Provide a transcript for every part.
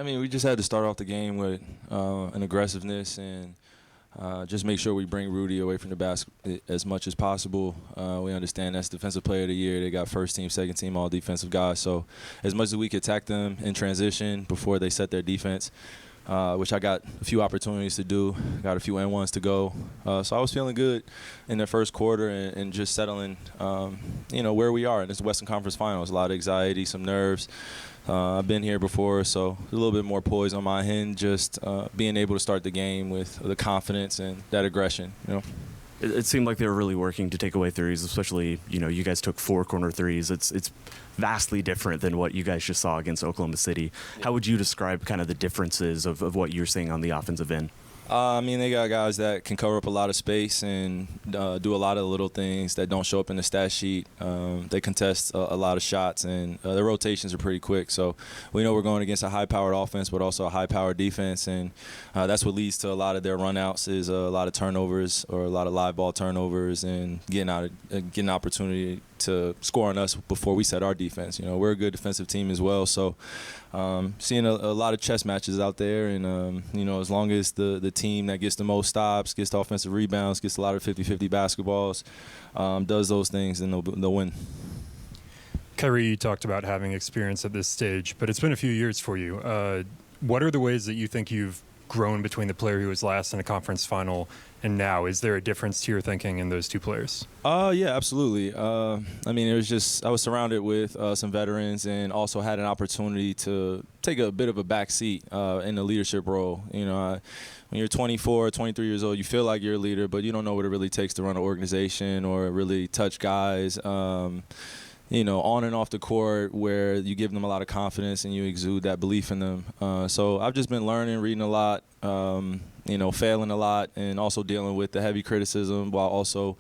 I mean, we just had to start off the game with an aggressiveness and just make sure we bring Rudy away from the basket as much as possible. We understand that's Defensive Player of the Year. They got first team, second team, all defensive guys. So as much as we could attack them in transition before they set their defense, which I got a few opportunities to do, got a few N1s to go. So I was feeling good in the first quarter and just settling, where we are in this Western Conference Finals. A lot of anxiety, some nerves. I've been here before, so a little bit more poise on my end, just being able to start the game with the confidence and that aggression, It seemed like they were really working to take away threes, especially, you guys took 4 corner threes. It's vastly different than what you guys just saw against Oklahoma City. Yeah. How would you describe kind of the differences of what you're seeing on the offensive end? They got guys that can cover up a lot of space and do a lot of little things that don't show up in the stat sheet. They contest a lot of shots, and their rotations are pretty quick. So we know we're going against a high-powered offense, but also a high-powered defense, and that's what leads to a lot of their runouts is a lot of turnovers or a lot of live ball turnovers and getting opportunity to score on us before we set our defense. We're a good defensive team as well, so seeing a lot of chess matches out there, and as long as the team that gets the most stops, gets the offensive rebounds, gets a lot of 50-50 basketballs, does those things, then they'll win. Kyrie, you talked about having experience at this stage, but it's been a few years for you. What are the ways that you think you've grown between the player who was last in a conference final and now? Is there a difference to your thinking in those two players? Yeah, absolutely. It was just I was surrounded with some veterans and also had an opportunity to take a bit of a back seat in the leadership role. When you're 24, 23 years old, you feel like you're a leader, but you don't know what it really takes to run an organization or really touch guys. On and off the court, where you give them a lot of confidence and you exude that belief in them. So I've just been learning, reading a lot, failing a lot, and also dealing with the heavy criticism while also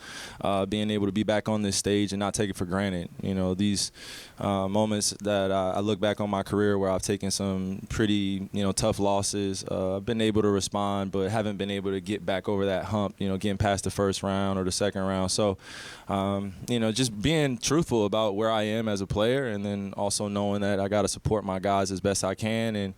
being able to be back on this stage and not take it for granted. These moments that I look back on my career where I've taken some pretty, tough losses, I've been able to respond, but haven't been able to get back over that hump, getting past the first round or the second round. So, just being truthful about where I am as a player, and then also knowing that I got to support my guys as best I can. And,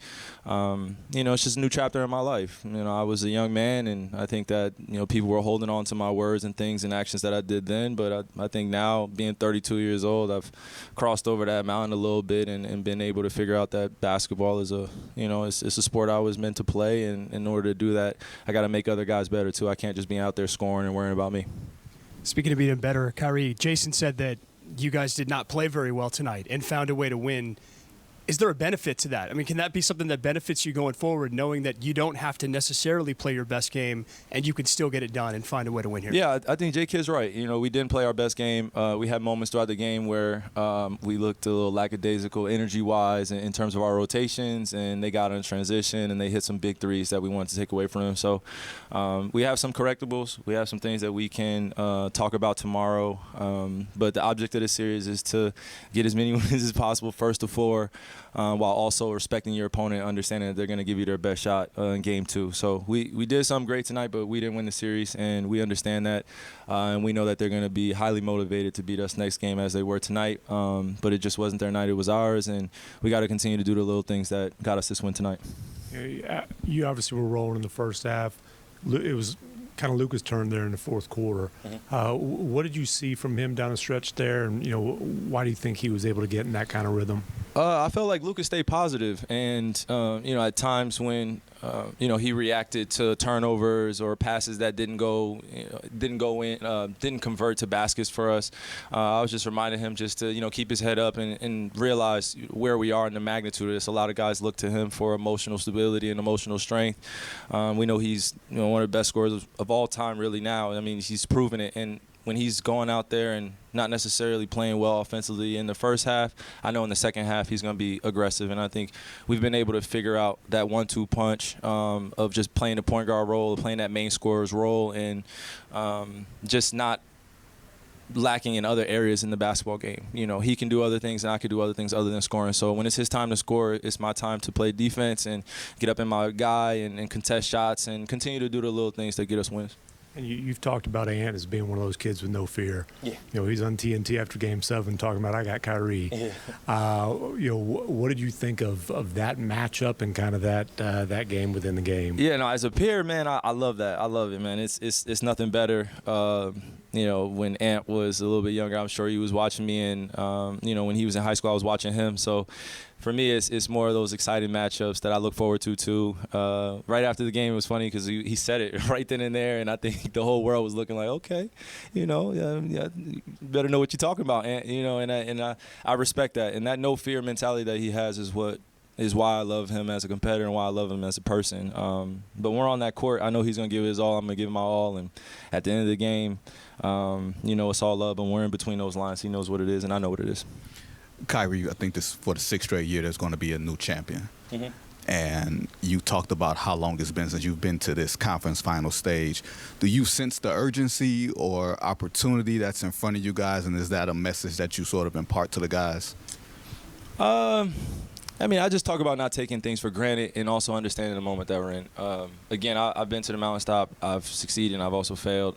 it's just a new chapter in my life. I was a young man, and I think that, people were holding on to my words and things and actions that I did then. But I think now, being 32 years old, I've crossed over that mountain a little bit and been able to figure out that basketball is it's a sport I was meant to play. And in order to do that, I got to make other guys better, too. I can't just be out there scoring and worrying about me. Speaking of being better, Kyrie, Jason said that you guys did not play very well tonight and found a way to win. Is there a benefit to that? Can that be something that benefits you going forward, knowing that you don't have to necessarily play your best game and you can still get it done and find a way to win here? Yeah, I think J-Kid's right. We didn't play our best game. We had moments throughout the game where we looked a little lackadaisical energy-wise in terms of our rotations, and they got in transition and they hit some big threes that we wanted to take away from them. So we have some correctables. We have some things that we can talk about tomorrow. But the object of this series is to get as many wins as possible, first to 4. While also respecting your opponent, understanding that they're going to give you their best shot in Game 2. So we did something great tonight, but we didn't win the series, and we understand that. And we know that they're going to be highly motivated to beat us next game as they were tonight. But it just wasn't their night. It was ours, and we got to continue to do the little things that got us this win tonight. You obviously were rolling in the first half. It was kind of Luka's turn there in the fourth quarter. Mm-hmm. What did you see from him down the stretch there, and why do you think he was able to get in that kind of rhythm? I felt like Luka stayed positive, and at times when he reacted to turnovers or passes that didn't convert to baskets for us, I was just reminding him just to keep his head up and realize where we are in the magnitude of this. A lot of guys look to him for emotional stability and emotional strength. We know he's one of the best scorers of all time really now. He's proven it, and when he's going out there and not necessarily playing well offensively in the first half, I know in the second half he's going to be aggressive. And I think we've been able to figure out that 1-2 punch of just playing the point guard role, playing that main scorer's role, and just not lacking in other areas in the basketball game. He can do other things, and I can do other things other than scoring. So when it's his time to score, it's my time to play defense and get up in my guy and contest shots and continue to do the little things that get us wins. And you've talked about Ant as being one of those kids with no fear. Yeah. He's on TNT after Game 7 talking about, I got Kyrie. Yeah. What did you think of that matchup and kind of that game within the game? Yeah, no, as a peer, man, I love that. I love it, man. It's nothing better. When Ant was a little bit younger, I'm sure he was watching me, and when he was in high school, I was watching him. So for me, it's more of those exciting matchups that I look forward to too. Right after the game, it was funny because he said it right then and there, and I think the whole world was looking like, okay, you better know what you're talking about, and I respect that, and that no fear mentality that he has is why I love him as a competitor and why I love him as a person. But when we're on that court, I know he's going to give his all. I'm going to give him my all. And at the end of the game, it's all love. And we're in between those lines. He knows what it is, and I know what it is. Kyrie, I think this for the 6th straight year, there's going to be a new champion. Mm-hmm. And you talked about how long it's been since you've been to this conference final stage. Do you sense the urgency or opportunity that's in front of you guys, and is that a message that you sort of impart to the guys? I just talk about not taking things for granted and also understanding the moment that we're in. Again, I've been to the mountaintop. I've succeeded and I've also failed.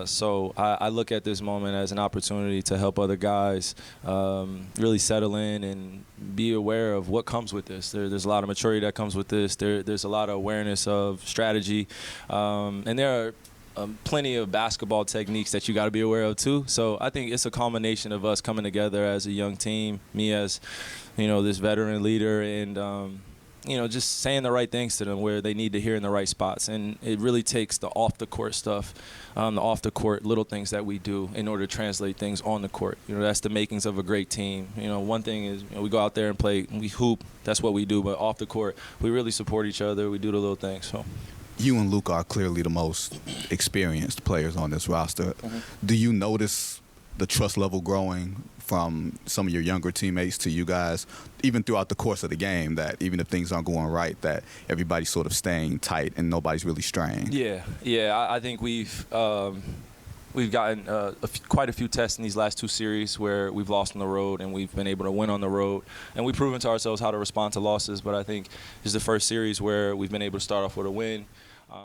So I look at this moment as an opportunity to help other guys really settle in and be aware of what comes with this. There's a lot of maturity that comes with this. There's a lot of awareness of strategy. And there are plenty of basketball techniques that you got to be aware of too. So I think it's a combination of us coming together as a young team, me as, this veteran leader, and, just saying the right things to them where they need to hear in the right spots. And it really takes the off-the-court stuff, the off-the-court little things that we do in order to translate things on the court. That's the makings of a great team. One thing is we go out there and play, we hoop, that's what we do. But off the court, we really support each other. We do the little things. So. You and Luke are clearly the most experienced players on this roster. Mm-hmm. Do you notice the trust level growing from some of your younger teammates to you guys, even throughout the course of the game, that even if things aren't going right, that everybody's sort of staying tight and nobody's really straying? Yeah. I think we've gotten quite a few tests in these last 2 series where we've lost on the road and we've been able to win on the road. And we've proven to ourselves how to respond to losses. But I think this is the first series where we've been able to start off with a win.